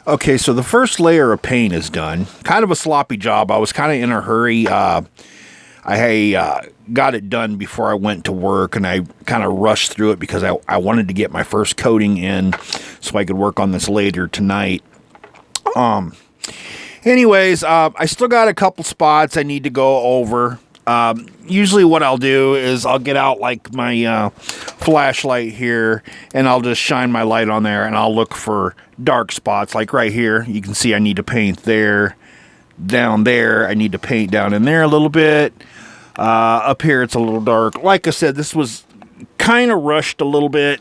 Okay, so the first layer of paint is done. Kind of a sloppy job. I was kind of in a hurry. I got it done before I went to work, and I kind of rushed through it because I wanted to get my first coating in so I could work on this later tonight. Anyways, I still got a couple spots I need to go over. Usually what I'll do is I'll get out like my flashlight here, and I'll just shine my light on there, and I'll look for dark spots. Like right here, you can see I need to paint there. Down there, I need to paint down in there a little bit. Up here, it's a little dark. Like I said, this was kind of rushed a little bit.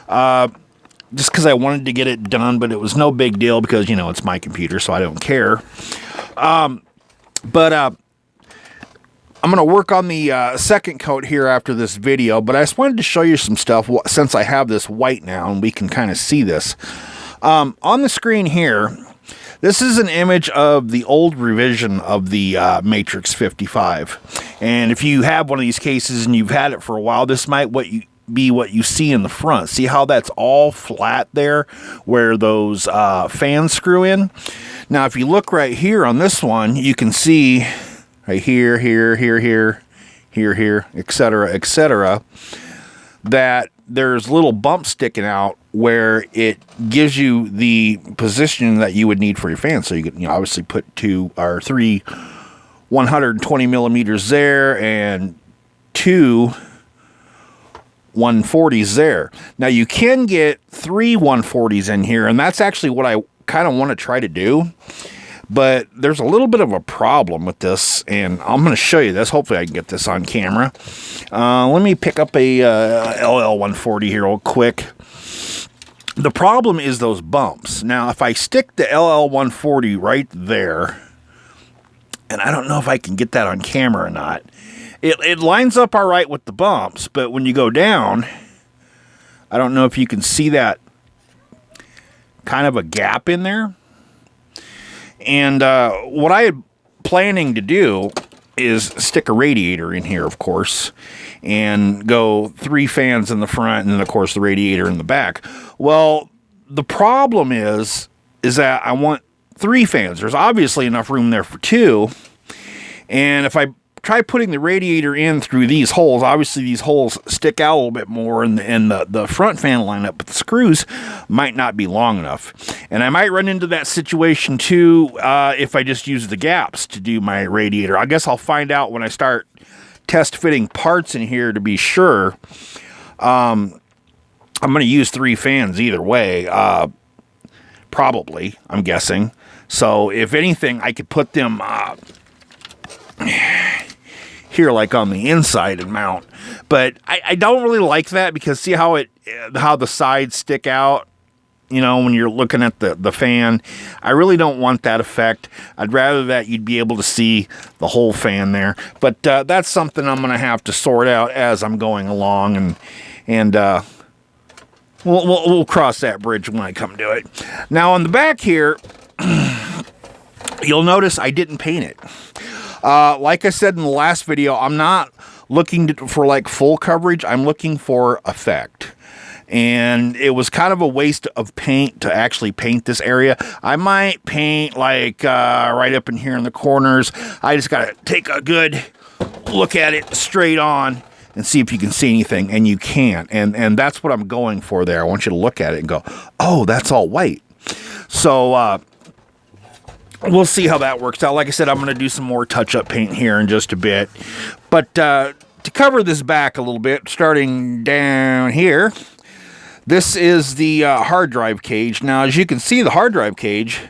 Just because I wanted to get it done, but it was no big deal because, you know, it's my computer, so I don't care. But I'm going to work on the second coat here after this video, but I just wanted to show you some stuff since I have this white now, and we can kind of see this. On the screen here, this is an image of the old revision of the Matrexx 55. And if you have one of these cases and you've had it for a while, this might be what you see in the front. See how that's all flat there where those fans screw in? Now, if you look right here on this one, you can see right here, etc., that there's little bumps sticking out where it gives you the position that you would need for your fan. So you can obviously put 2 or 3 120 millimeters there and 2 140s there. Now you can get 3 140s in here, and that's actually what I kind of want to try to do. But there's a little bit of a problem with this, and I'm going to show you this. Hopefully I can get this on camera. Let me pick up a LL140 here real quick. The problem is those bumps. Now, if I stick the LL140 right there, and I don't know if I can get that on camera or not, it lines up all right with the bumps, but when you go down, I don't know if you can see that kind of a gap in there. And what I had planning to do is stick a radiator in here, of course, and go 3 fans in the front, and then, of course, the radiator in the back. Well, the problem is that I want 3 fans. There's obviously enough room there for 2. And if I try putting the radiator in through these holes, obviously these holes stick out a little bit more, and the front fan line up, but the screws might not be long enough. And I might run into that situation too if I just use the gaps to do my radiator. I guess I'll find out when I start test fitting parts in here to be sure. I'm going to use 3 fans either way, probably, I'm guessing. So if anything, I could put them here, like on the inside, and mount. But I don't really like that because see how the sides stick out, you know, when you're looking at the fan. I really don't want that effect. I'd rather that you'd be able to see the whole fan there. But that's something I'm going to have to sort out as I'm going along, and we'll cross that bridge when I come to it. Now on the back here, you'll notice I didn't paint it. Like I said in the last video, I'm not looking for like full coverage. I'm looking for effect. And it was kind of a waste of paint to actually paint this area. I might paint like right up in here in the corners. I just got to take a good look at it straight on and see if you can see anything. And you can't. And that's what I'm going for there. I want you to look at it and go, oh, that's all white. So, we'll see how that works out. Like I said, I'm going to do some more touch-up paint here in just a bit. But to cover this back a little bit, starting down here, this is the hard drive cage. Now, as you can see, the hard drive cage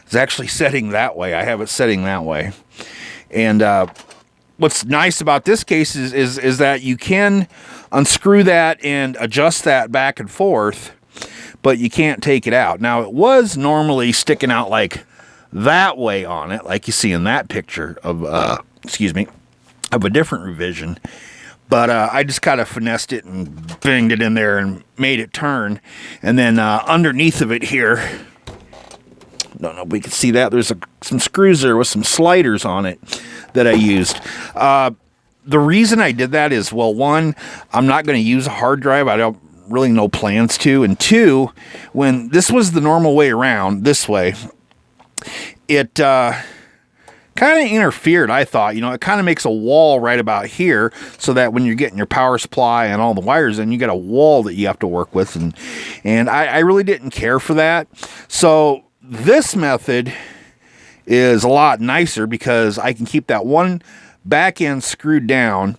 is actually setting that way. I have it setting that way. And what's nice about this case is that you can unscrew that and adjust that back and forth, but you can't take it out. Now, it was normally sticking out like that way on it, like you see in that picture of of a different revision. But I just kind of finessed it and banged it in there and made it turn. And then underneath of it here, don't know if we can see that, there's some screws there with some sliders on it that I used. The reason I did that is, well, one, I'm not going to use a hard drive. I don't really no plans to. And two, when this was the normal way around, this way, it kind of interfered, I thought. You know, it kind of makes a wall right about here so that when you're getting your power supply and all the wires in, you got a wall that you have to work with. And I really didn't care for that. So this method is a lot nicer because I can keep that one back end screwed down,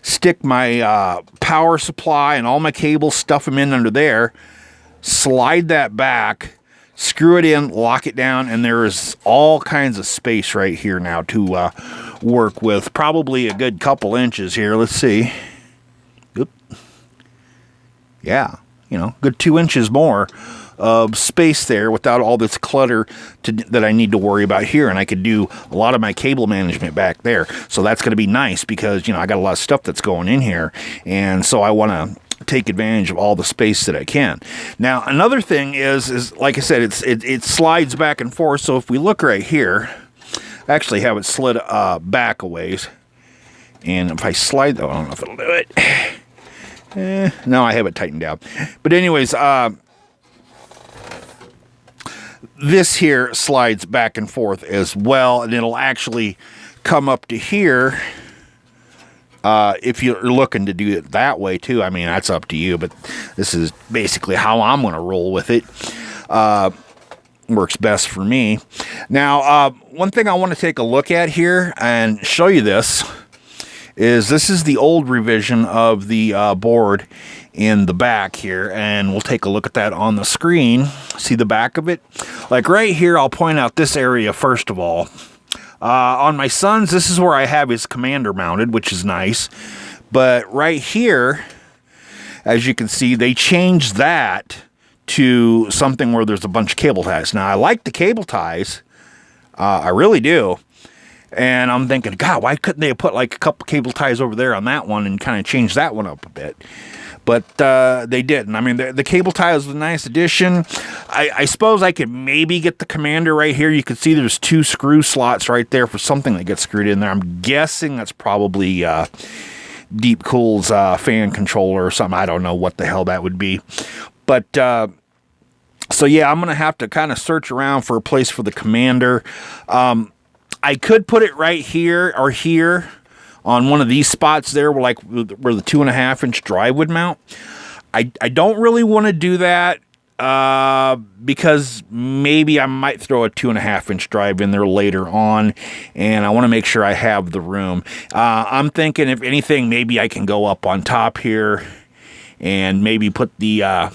stick my power supply and all my cables, stuff them in under there, slide that back, screw it in, lock it down, and there is all kinds of space right here now to work with. Probably a good couple inches here. Let's see. Oop. Yeah, you know, good 2 inches more of space there without all this clutter that I need to worry about here. And I could do a lot of my cable management back there. So that's going to be nice because, you know, I got a lot of stuff that's going in here. And so I want to take advantage of all the space that I can. Now, another thing is like I said, it slides back and forth. So if we look right here, I actually have it slid back a ways. And if I slide, I don't know if it'll do it. No, I have it tightened down. But anyways, this here slides back and forth as well, and it'll actually come up to here if you're looking to do it that way too. I mean, that's up to you, but this is basically how I'm going to roll with it. Works best for me. Now, one thing I want to take a look at here and show you this is the old revision of the board in the back here, and we'll take a look at that on the screen. See the back of it? Like right here, I'll point out this area first of all. On my son's, this is where I have his commander mounted, which is nice. But right here, as you can see, they changed that to something where there's a bunch of cable ties. Now, I like the cable ties. I really do. And I'm thinking, God, why couldn't they have put like a couple cable ties over there on that one and kind of change that one up a bit? But they didn't. I mean, the cable tie is a nice addition. I suppose I could maybe get the commander right here. You can see there's 2 screw slots right there for something that gets screwed in there. I'm guessing that's probably Deepcool's fan controller or something. I don't know what the hell that would be. But so yeah, I'm going to have to kind of search around for a place for the commander. I could put it right here or here on one of these spots there where the 2.5 inch drive would mount. I don't really want to do that because maybe I might throw a 2.5 inch drive in there later on, and I want to make sure I have the room. I'm thinking if anything, maybe I can go up on top here and maybe put the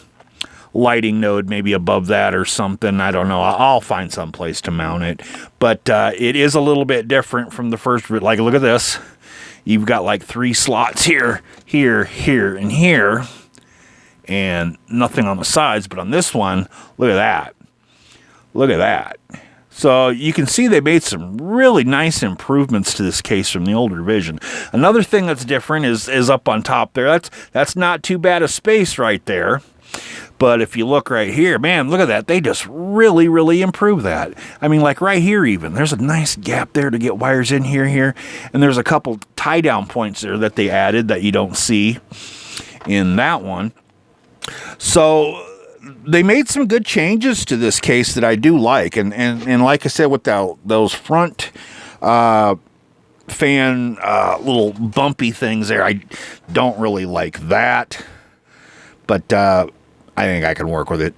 lighting node maybe above that or something. I don't know. I'll find some place to mount it. But it is a little bit different from the first. Like, look at this. You've got like 3 slots here, here, here, and here. And nothing on the sides. But on this one, look at that. Look at that. So you can see they made some really nice improvements to this case from the old revision. Another thing that's different is up on top there. That's not too bad a space right there. But if you look right here, man, look at that. They just really, really improved that. I mean, like right here even, there's a nice gap there to get wires in here. And there's a couple tie-down points there that they added that you don't see in that one. So they made some good changes to this case that I do like. And like I said, with those front fan little bumpy things there, I don't really like that. But I think I can work with it.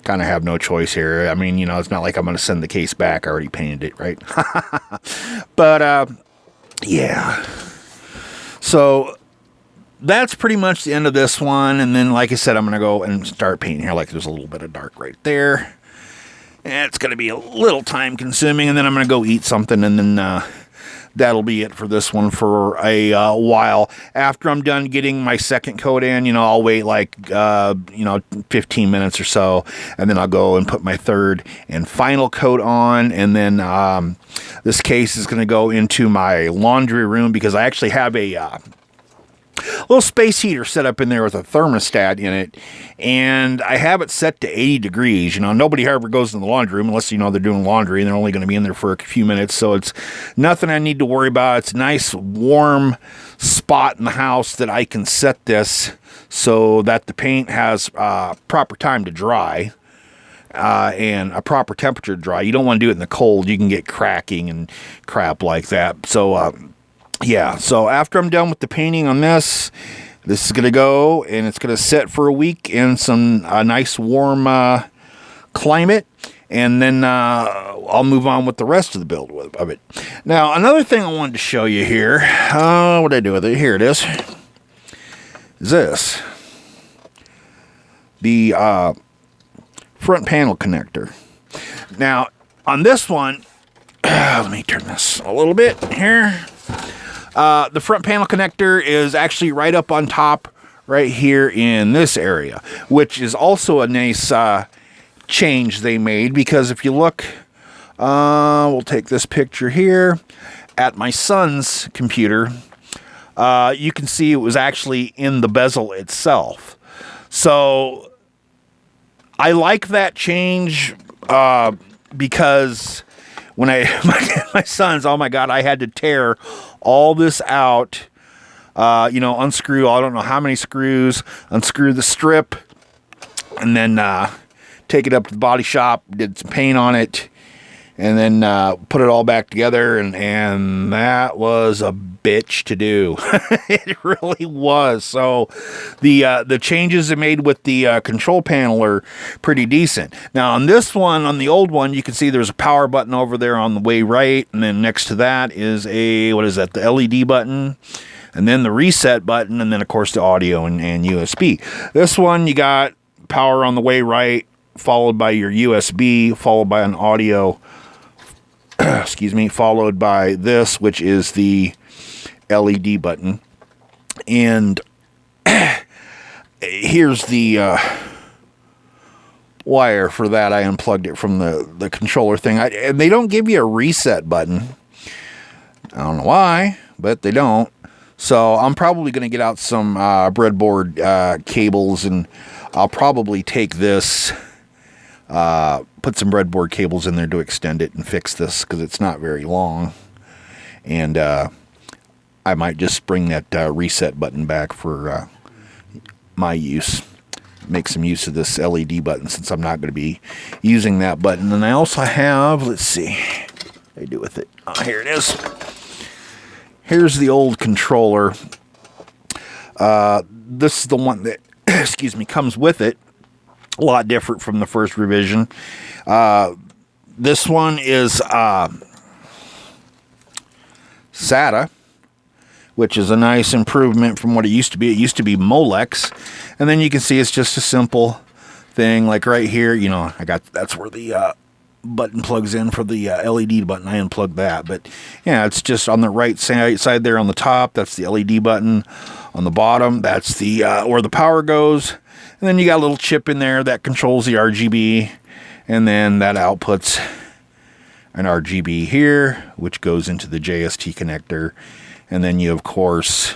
Kind of have no choice here. I mean, you know, it's not like I'm going to send the case back. I already painted it, right? But, yeah. So that's pretty much the end of this one. And then, like I said, I'm going to go and start painting here. Like there's a little bit of dark right there. And it's going to be a little time consuming. And then I'm going to go eat something. And then that'll be it for this one for a while. After I'm done getting my second coat in, you know, I'll wait like, 15 minutes or so. And then I'll go and put my third and final coat on. And then this case is going to go into my laundry room because I actually have a little space heater set up in there with a thermostat in it, and I have it set to 80 degrees. You know, nobody ever goes in the laundry room unless, you know, they're doing laundry and they're only going to be in there for a few minutes, so it's nothing I need to worry about. It's a nice warm spot in the house that I can set this so that the paint has proper time to dry. And a proper temperature to dry. You don't want to do it in the cold. You can get cracking and crap like that. So, yeah, so after I'm done with the painting on this is going to go, and it's going to sit for a week in some nice warm climate, and then I'll move on with the rest of the build of it. Now, another thing I wanted to show you here, what did I do with it? Here it is this. The front panel connector. Now, on this one, let me turn this a little bit here. The front panel connector is actually right up on top right here in this area, which is also a nice change they made, because if you look, we'll take this picture here at my son's computer, you can see it was actually in the bezel itself. So I like that change because when my son's, oh my God, I had to tear all this out, you know, unscrew, I don't know how many screws, unscrew the strip, and then take it up to the body shop, did some paint on it, and then put it all back together, and that was a bitch to do. It really was. So the changes they made with the control panel are pretty decent. Now on this one, on the old one, you can see there's a power button over there on the way right, and then next to that is a, what is that, the LED button, and then the reset button, and then of course the audio and USB. This one, you got power on the way right, followed by your USB, followed by an audio, excuse me, followed by this, which is the LED button. And here's the wire for that. I unplugged it from the controller thing. And they don't give you a reset button. I don't know why, but they don't. So I'm probably going to get out some breadboard cables, and I'll probably take this, put some breadboard cables in there to extend it and fix this, because it's not very long. And I might just bring that reset button back for my use. Make some use of this LED button, since I'm not going to be using that button. And I also have, let's see, what do I do with it? Oh, here it is. Here's the old controller. This is the one that, excuse me, comes with it. A lot different from the first revision. This one is SATA, which is a nice improvement from what it used to be. It used to be Molex, and then you can see it's just a simple thing, like right here. You know, that's where the button plugs in for the LED button. I unplugged that, but yeah, it's just on the right side there on the top. That's the LED button. On the bottom, that's the where the power goes, and then you got a little chip in there that controls the RGB, and then that outputs an RGB here, which goes into the JST connector. And then you, of course,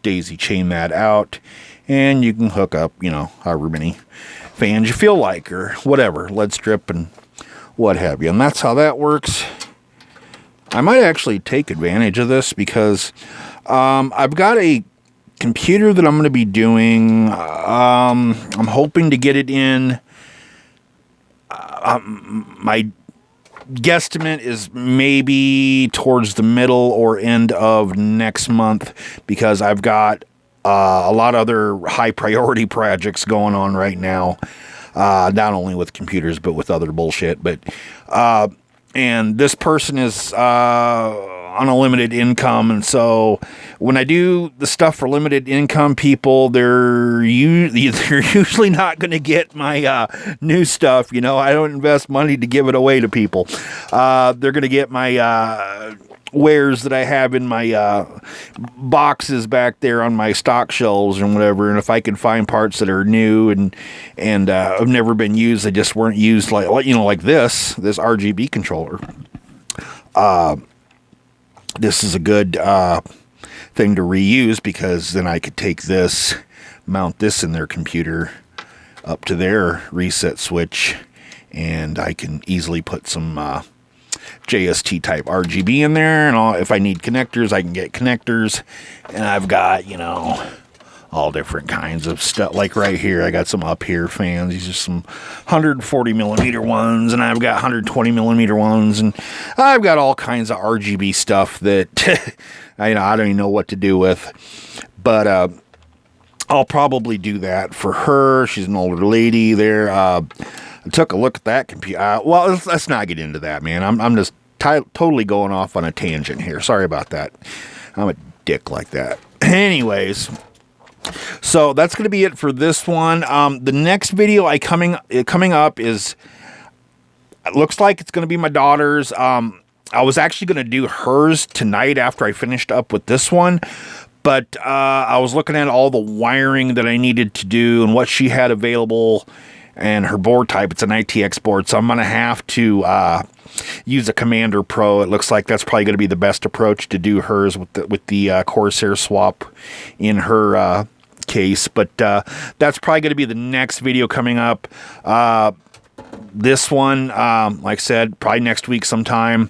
daisy chain that out, and you can hook up, you know, however many fans you feel like, or whatever, lead strip and what have you. And that's how that works. I might actually take advantage of this, because I've got a computer that I'm going to be doing. I'm hoping to get it in. My guesstimate is maybe towards the middle or end of next month, because I've got a lot of other high priority projects going on right now, not only with computers but with other bullshit. But and this person is on a limited income, and so when I do the stuff for limited income people, they're usually not going to get my new stuff. You know, I don't invest money to give it away to people. They're going to get my wares that I have in my boxes back there on my stock shelves and whatever. And if I can find parts that are new and have never been used, they just weren't used, like you know, like this RGB controller. This is a good thing to reuse, because then I could take this, mount this in their computer up to their reset switch, and I can easily put some JST type RGB in there, and if I need connectors, I can get connectors. And I've got, you know, all different kinds of stuff. Like right here, I got some up here fans. These are some 140 millimeter ones, and I've got 120 millimeter ones, and I've got all kinds of RGB stuff that I don't even know what to do with. But I'll probably do that for her. She's an older lady there. I took a look at that computer. Well, let's not get into that, man. I'm just totally going off on a tangent here. Sorry about that. I'm a dick like that. Anyways, so that's going to be it for this one. The next video coming up is, it looks like it's going to be my daughter's. I was actually going to do hers tonight after I finished up with this one. But I was looking at all the wiring that I needed to do and what she had available and her board type. It's an ITX board, so I'm going to have to use a Commander Pro. It looks like that's probably going to be the best approach to do hers with the Corsair swap in her case. But that's probably going to be the next video coming up. This one, like I said, probably next week sometime.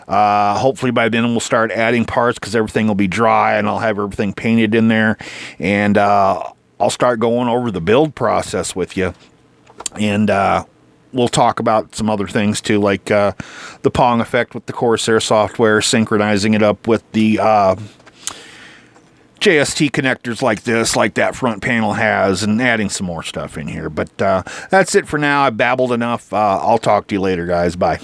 Hopefully by then we'll start adding parts, because everything will be dry and I'll have everything painted in there, and I'll start going over the build process with you, and we'll talk about some other things too, like the Pong effect with the Corsair software, synchronizing it up with the JST connectors like this, like that front panel has, and adding some more stuff in here. But that's it for now. I babbled enough. I'll talk to you later, guys. Bye.